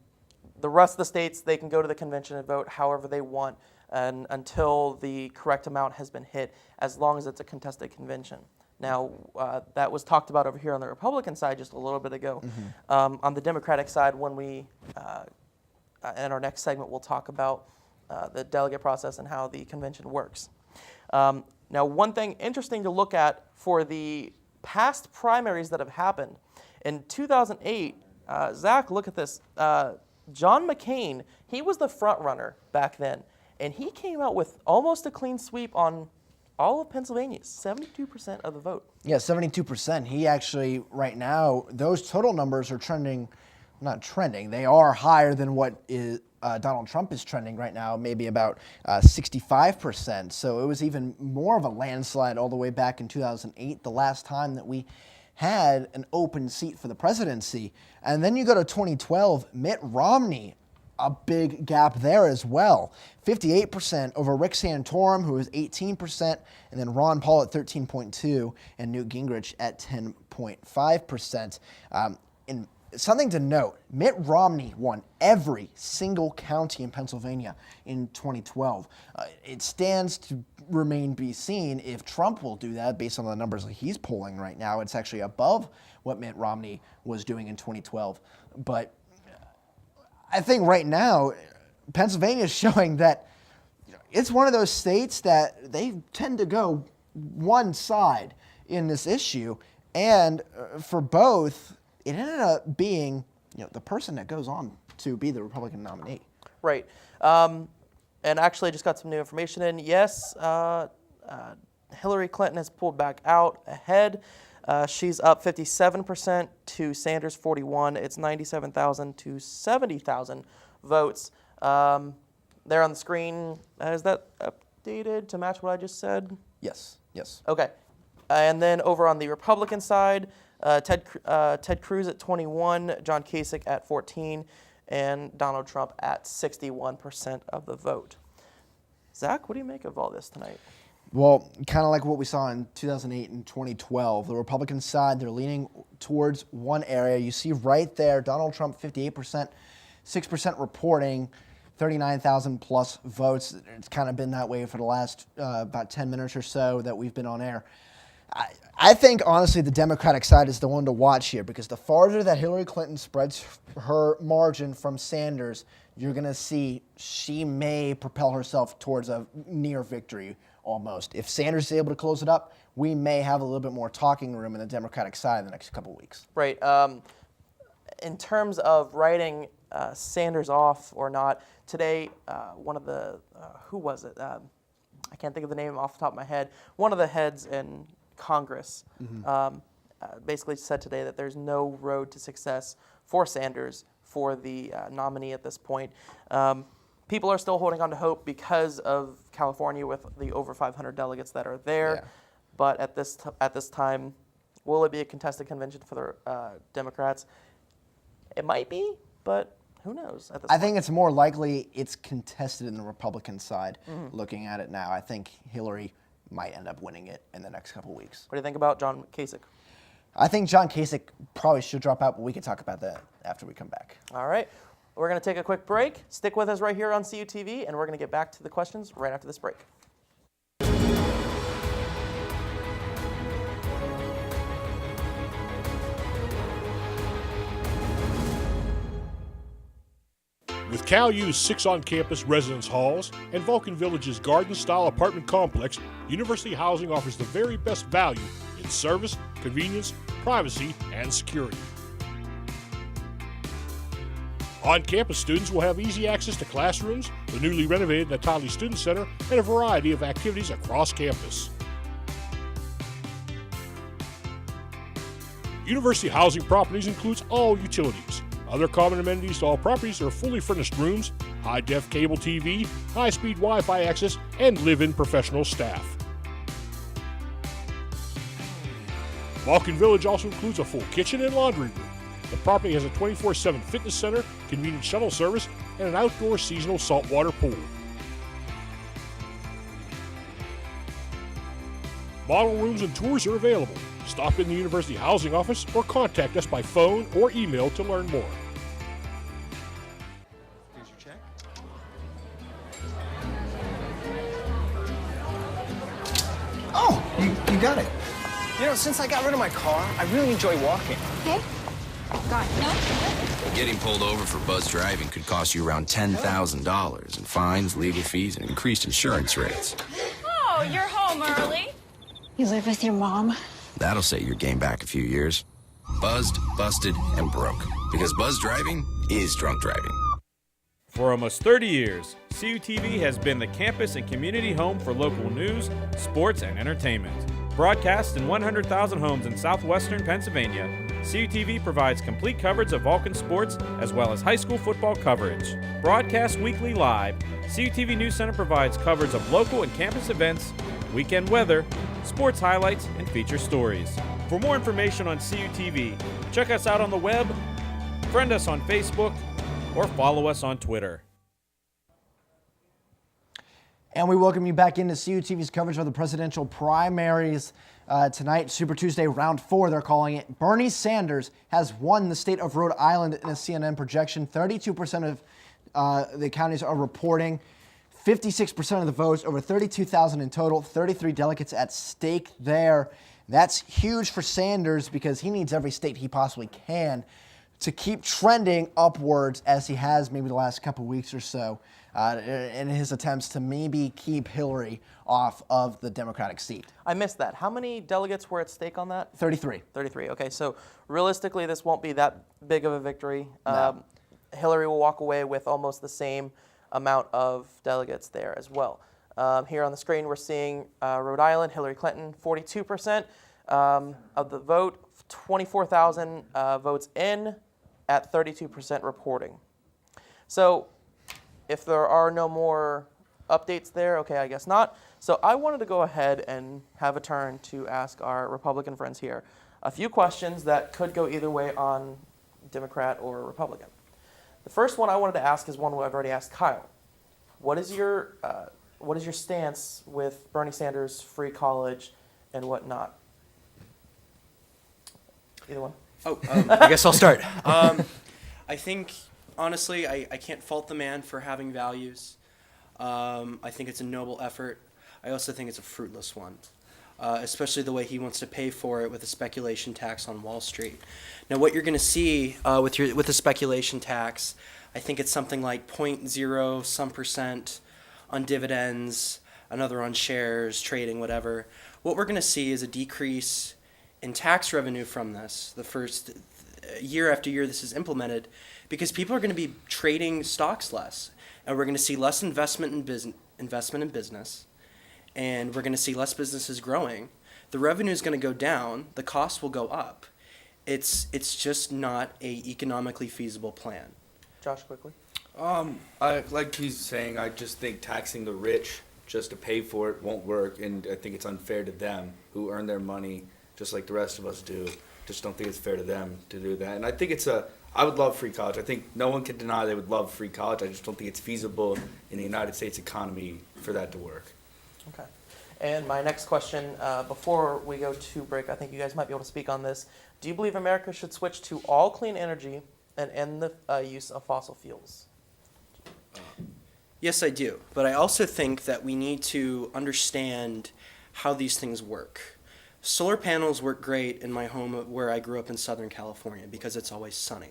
the rest of the states, they can go to the convention and vote however they want and until the correct amount has been hit, as long as it's a contested convention. Now, that was talked about over here on the Republican side just a little bit ago. On the Democratic side, when we, in our next segment, we'll talk about the delegate process and how the convention works. Now, one thing interesting to look at for the past primaries that have happened, in 2008, Zach, look at this. John McCain, he was the front runner back then, and he came out with almost a clean sweep on all of Pennsylvania, 72% of the vote. Yeah, 72%. He actually, right now, those total numbers are trending, not trending, they are higher than what is Donald Trump is trending right now, maybe about 65%. So it was even more of a landslide all the way back in 2008, the last time that we had an open seat for the presidency. And then you go to 2012, Mitt Romney, a big gap there as well. 58% over Rick Santorum, who was 18%, and then Ron Paul at 13.2%, and Newt Gingrich at 10.5%. And something to note, Mitt Romney won every single county in Pennsylvania in 2012. It stands to remain be seen if Trump will do that based on the numbers that he's polling right now. It's actually above what Mitt Romney was doing in 2012. But I think right now, Pennsylvania is showing that it's one of those states that they tend to go one side in this issue. And for both, it ended up being the person that goes on to be the Republican nominee. Right. And actually, I just got some new information in. Yes, Hillary Clinton has pulled back out ahead. She's up 57% to Sanders 41. It's 97,000 to 70,000 votes. There on the screen, is that updated to match what I just said? Yes. Okay. And then over on the Republican side, Ted Cruz at 21, John Kasich at 14, and Donald Trump at 61% of the vote. Zach, what do you make of all this tonight? Well, kind of like what we saw in 2008 and 2012. The Republican side, they're leaning towards one area. You see right there, Donald Trump, 58%, 6% reporting, 39,000 plus votes. It's kind of been that way for the last about 10 minutes or so that we've been on air. I think, honestly, the Democratic side is the one to watch here because the farther that Hillary Clinton spreads her margin from Sanders, you're going to see she may propel herself towards a near victory almost. If Sanders is able to close it up, we may have a little bit more talking room in the Democratic side in the next couple of weeks. Right. In terms of writing Sanders off or not, today one of the, who was it? I can't think of the name off the top of my head. One of the heads in Congress basically said today that there's no road to success for Sanders for the nominee at this point. People are still holding on to hope because of California with the over 500 delegates that are there. Yeah. But at this time, Will it be a contested convention for the Democrats? It might be, but who knows at this I point. think it's more likely it's contested in the Republican side. Looking at it now, I think Hillary might end up winning it in the next couple weeks. What do you think about John Kasich? I think John Kasich probably should drop out, but we can talk about that after we come back. All right. We're going to take a quick break. Stick with us right here on CUTV, and we're going to get back to the questions right after this break. With Cal U's 6 on-campus residence halls and Vulcan Village's garden-style apartment complex, University Housing offers the very best value in service, convenience, privacy, and security. On-campus students will have easy access to classrooms, the newly renovated Natali Student Center, and a variety of activities across campus. University Housing Properties includes all utilities. Other common amenities to all properties are fully furnished rooms, high-def cable TV, high-speed Wi-Fi access, and live-in professional staff. Vulcan Village also includes a full kitchen and laundry room. The property has a 24/7 fitness center, convenient shuttle service, and an outdoor seasonal saltwater pool. Model rooms and tours are available. Stop in the University Housing Office or contact us by phone or email to learn more. Here's your check. Oh, you got it. You know, since I got rid of my car, I really enjoy walking. Okay. Got it. No. Getting pulled over for buzz driving could cost you around $10,000 in fines, legal fees, and increased insurance rates. Oh, you're home early. You live with your mom? That'll set your game back a few years. Buzzed, busted, and broke. Because buzz driving is drunk driving. For almost 30 years, CUTV has been the campus and community home for local news, sports, and entertainment. Broadcast in 100,000 homes in southwestern Pennsylvania, CUTV provides complete coverage of Vulcan sports as well as high school football coverage. Broadcast weekly live, CUTV News Center provides coverage of local and campus events, weekend weather, sports highlights, and feature stories. For more information on CUTV, check us out on the web, friend us on Facebook, or follow us on Twitter. And we welcome you back into CUTV's coverage of the presidential primaries. Tonight, Super Tuesday, round 4, they're calling it. Bernie Sanders has won the state of Rhode Island in a CNN projection. 32% of the counties are reporting. 56% of the votes, over 32,000 in total, 33 delegates at stake there. That's huge for Sanders because he needs every state he possibly can to keep trending upwards as he has maybe the last couple weeks or so in his attempts to maybe keep Hillary off of the Democratic seat. I missed that. How many delegates were at stake on that? 33. 33. Okay, so realistically, this won't be that big of a victory. No. Hillary will walk away with almost the same amount of delegates there as well. Here on the screen, we're seeing Rhode Island, Hillary Clinton, 42% of the vote, 24,000 votes in at 32% reporting. So if there are no more updates there, okay, I guess not. So I wanted to go ahead and have a turn to ask our Republican friends here a few questions that could go either way on Democrat or Republican. The first one I wanted to ask is one I've already asked Kyle. What is your stance with Bernie Sanders, free college, and whatnot? Either one. I guess I'll start. I think, honestly, I can't fault the man for having values. I think it's a noble effort. I also think it's a fruitless one, especially the way he wants to pay for it with a speculation tax on Wall Street. Now, what you're going to see with the speculation tax, I think it's something like 0.0 some percent on dividends, another on shares, trading, whatever. What we're going to see is a decrease in tax revenue from this the first year after year this is implemented, because people are going to be trading stocks less, and we're going to see less investment in business, and we're going to see less businesses growing. The revenue is going to go down, the costs will go up. It's just not a economically feasible plan. Josh, quickly. I like he's saying, I just think taxing the rich just to pay for it won't work, and I think it's unfair to them who earn their money just like the rest of us do. Just don't think it's fair to them to do that. And I think I would love free college. I think no one can deny they would love free college. I just don't think it's feasible in the United States economy for that to work. Okay. And my next question, before we go to break, I think you guys might be able to speak on this. Do you believe America should switch to all clean energy and end the use of fossil fuels? Yes, I do. But I also think that we need to understand how these things work. Solar panels work great in my home where I grew up in Southern California because it's always sunny.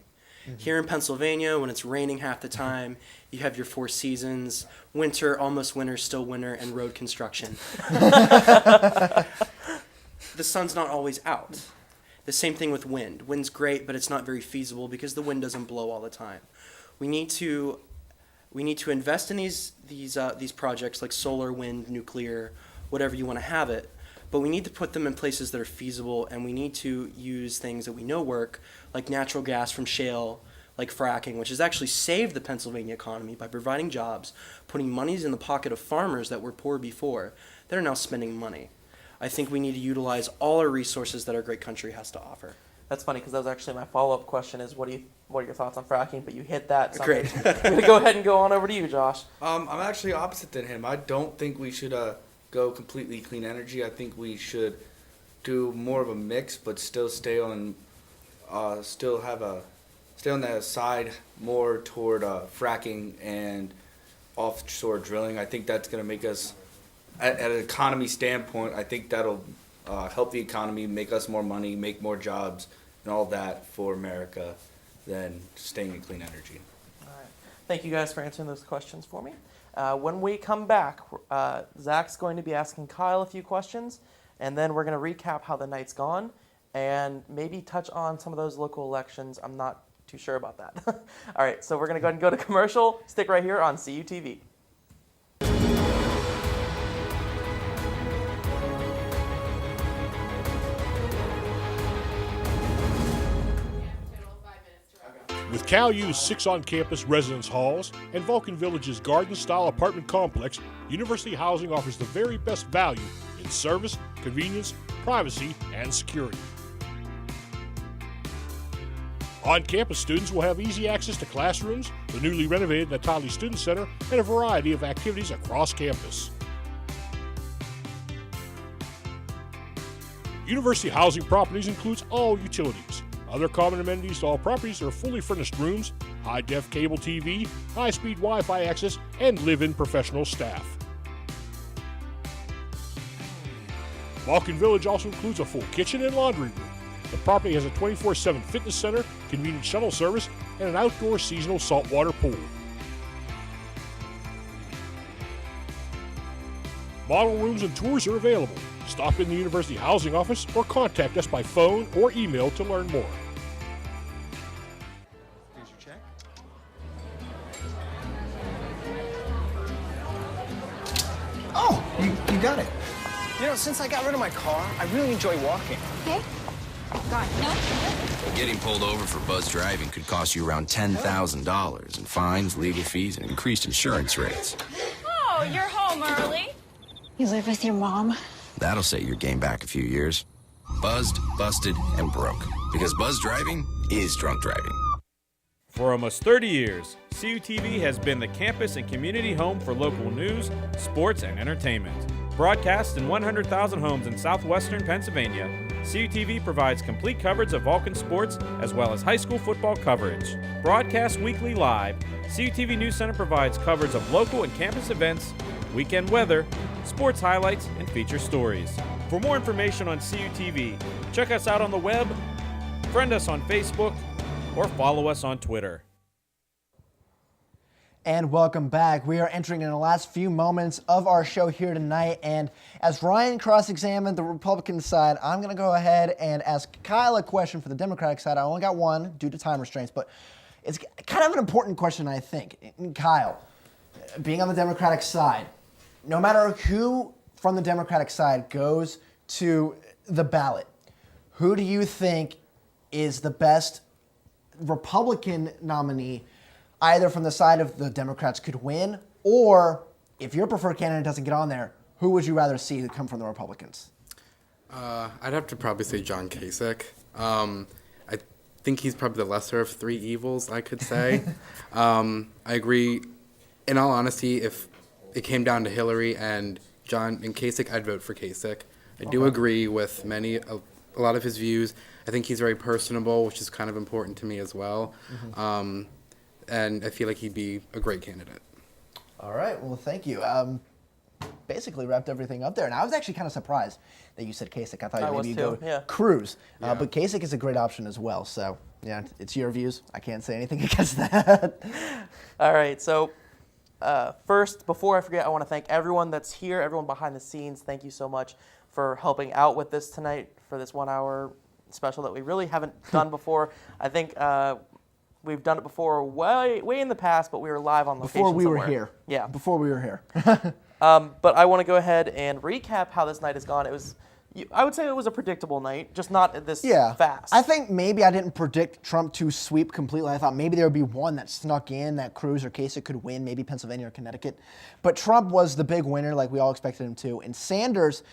Here in Pennsylvania, when it's raining half the time, you have your 4 seasons: winter, almost winter, still winter, and road construction. The sun's not always out. The same thing with wind. Wind's great, but it's not very feasible because the wind doesn't blow all the time. We need to invest in these projects like solar, wind, nuclear, whatever you want to have it. But we need to put them in places that are feasible, and we need to use things that we know work, like natural gas from shale, like fracking, which has actually saved the Pennsylvania economy by providing jobs, putting monies in the pocket of farmers that were poor before, that are now spending money. I think we need to utilize all our resources that our great country has to offer. That's funny because that was actually my follow-up question is what are your thoughts on fracking? But you hit that. So Great. I'm going to go ahead and go on over to you, Josh. I'm actually opposite than him. I don't think we should go completely clean energy. I think we should do more of a mix, but still stay on the side more toward fracking and offshore drilling. I think that's going to make us, at an economy standpoint, I think that'll help the economy, make us more money, make more jobs, and all that for America than staying in clean energy. All right. Thank you guys for answering those questions for me. When we come back, Zach's going to be asking Kyle a few questions, and then we're going to recap how the night's gone and maybe touch on some of those local elections. I'm not too sure about that. All right, so we're going to go ahead and go to commercial. Stick right here on CUTV. With Cal U's 6 on-campus residence halls and Vulcan Village's garden-style apartment complex, University Housing offers the very best value in service, convenience, privacy, and security. On-campus students will have easy access to classrooms, the newly renovated Natali Student Center, and a variety of activities across campus. University Housing Properties includes all utilities. Other common amenities to all properties are fully furnished rooms, high-def cable TV, high-speed Wi-Fi access, and live-in professional staff. Vulcan Village also includes a full kitchen and laundry room. The property has a 24/7 fitness center, convenient shuttle service, and an outdoor seasonal saltwater pool. Model rooms and tours are available. Stop in the University Housing Office or contact us by phone or email to learn more. Here's your check. Oh, you got it. You know, since I got rid of my car, I really enjoy walking. Okay. God, no. Getting pulled over for buzz driving could cost you around $10,000 in fines, legal fees, and increased insurance rates. Oh, you're home early. You live with your mom? That'll set your game back a few years. Buzzed, busted, and broke. Because buzz driving is drunk driving. For almost 30 years, CUTV has been the campus and community home for local news, sports, and entertainment. Broadcast in 100,000 homes in southwestern Pennsylvania, CUTV provides complete coverage of Vulcan sports as well as high school football coverage. Broadcast weekly live, CUTV News Center provides coverage of local and campus events, weekend weather, sports highlights, and feature stories. For more information on CUTV, check us out on the web, friend us on Facebook, or follow us on Twitter. And welcome back. We are entering in the last few moments of our show here tonight. And as Ryan cross-examined the Republican side, I'm going to go ahead and ask Kyle a question for the Democratic side. I only got one due to time restraints, but it's kind of an important question, I think. Kyle, being on the Democratic side, no matter who from the Democratic side goes to the ballot, who do you think is the best Republican nominee, either from the side of the Democrats could win, or if your preferred candidate doesn't get on there, who would you rather see come from the Republicans? I'd have to probably say John Kasich. I think he's probably the lesser of three evils, I could say. I agree. In all honesty, if it came down to Hillary and John and Kasich, I'd vote for Kasich. I do agree with a lot of his views. I think he's very personable, which is kind of important to me as well. And I feel like he'd be a great candidate. All right. Well, thank you. Basically wrapped everything up there. And I was actually kind of surprised that you said Kasich. I thought maybe you'd go Cruz. But Kasich is a great option as well. So, yeah, it's your views. I can't say anything against that. All right. So, first, before I forget, I want to thank everyone that's here, everyone behind the scenes. Thank you so much for helping out with this tonight for this 1 hour special that we really haven't done before. I think we've done it before way in the past, but we were live on location Before we were somewhere. here. Yeah. Before we were here. But I want to go ahead and recap how this night has gone. I would say it was a predictable night, just not this fast. I think maybe I didn't predict Trump to sweep completely. I thought maybe there would be one that snuck in that Cruz or Kasich could win, maybe Pennsylvania or Connecticut. But Trump was the big winner like we all expected him to. And Sanders,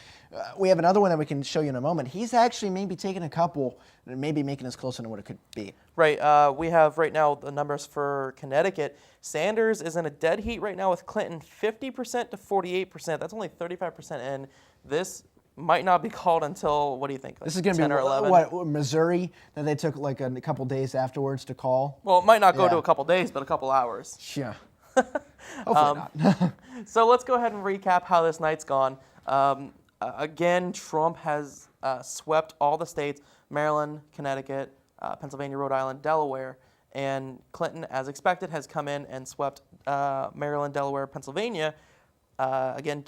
we have another one that we can show you in a moment. He's actually maybe taking a couple, maybe making us closer to what it could be. Right. We have right now the numbers for Connecticut. Sanders is in a dead heat right now with Clinton 50% to 48%. That's only 35% in. This might not be called until, what do you think? Like this is going to be 10 or 11? What, Missouri, that they took like a couple days afterwards to call? Well, it might not go to a couple days, but a couple hours. Yeah. Hopefully not. So let's go ahead and recap how this night's gone. Again, Trump has swept all the states, Maryland, Connecticut, Pennsylvania, Rhode Island, Delaware, and Clinton, as expected, has come in and swept Maryland, Delaware, Pennsylvania. Again,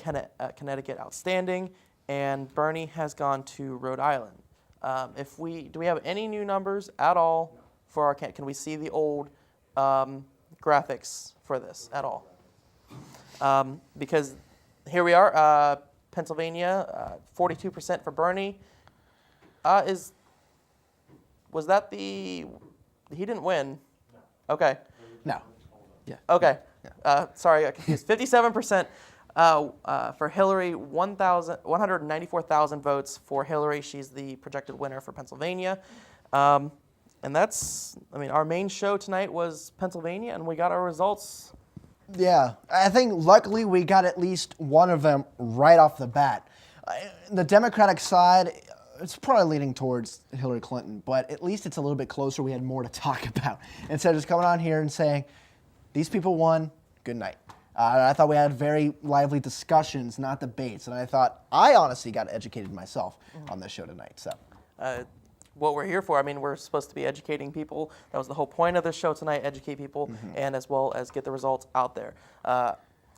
Connecticut outstanding, and Bernie has gone to Rhode Island. Do we have any new numbers at all for our can we see the old graphics for this at all? Because here we are, Pennsylvania, 42% for Bernie. Was that he didn't win? Okay. No. Yeah. Okay. Sorry, I got confused. 57% for Hillary, 194,000 votes for Hillary. She's the projected winner for Pennsylvania. And that's, our main show tonight was Pennsylvania, and we got our results. Yeah, I think luckily we got at least one of them right off the bat. The Democratic side, it's probably leaning towards Hillary Clinton, but at least it's a little bit closer. We had more to talk about instead of just coming on here and saying, these people won, good night. I thought we had very lively discussions, not debates, and I honestly got educated myself on this show tonight. So, what we're here for, we're supposed to be educating people. That was the whole point of this show tonight, educate people, and as well as get the results out there. I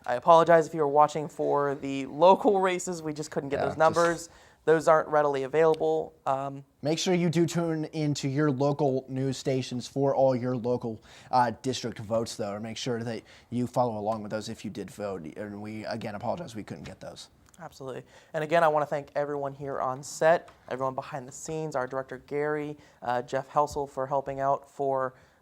apologize if you were watching for the local races. We just couldn't get those numbers. Those aren't readily available. Make sure you do tune into your local news stations for all your local district votes, though, or make sure that you follow along with those if you did vote. And we, again, apologize we couldn't get those. Absolutely. And again, I want to thank everyone here on set, everyone behind the scenes, our director Gary, Jeff Helsel for helping out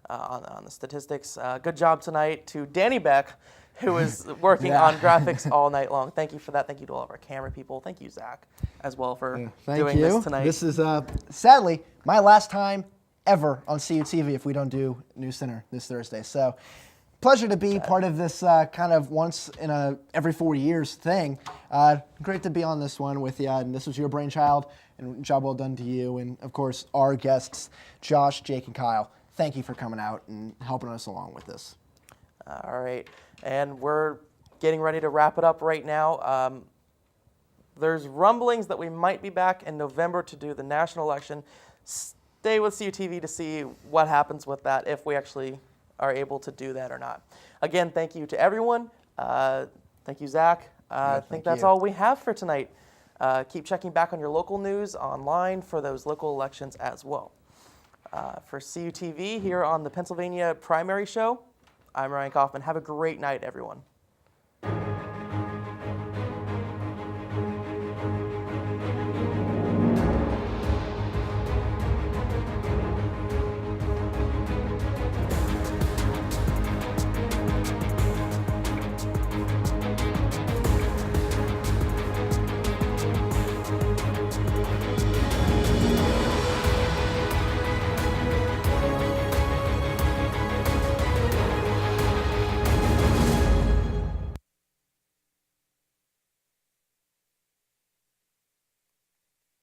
on the statistics. Good job tonight to Danny Beck, who is working on graphics all night long. Thank you for that. Thank you to all of our camera people. Thank you, Zach, as well for doing this tonight. This is, sadly, my last time ever on CUTV if we don't do News Center this Thursday. So, pleasure to be part of this kind of once in every 4 years thing. Great to be on this one with you. And this was your brainchild, and job well done to you. And, of course, our guests, Josh, Jake, and Kyle. Thank you for coming out and helping us along with this. All right. And we're getting ready to wrap it up right now. There's rumblings that we might be back in November to do the national election. Stay with CUTV to see what happens with that, if we actually are able to do that or not. Again, thank you to everyone. Thank you, Zach. I think that's all we have for tonight. Keep checking back on your local news online for those local elections as well. For CUTV here on the Pennsylvania Primary Show, I'm Ryan Kaufman. Have a great night, everyone.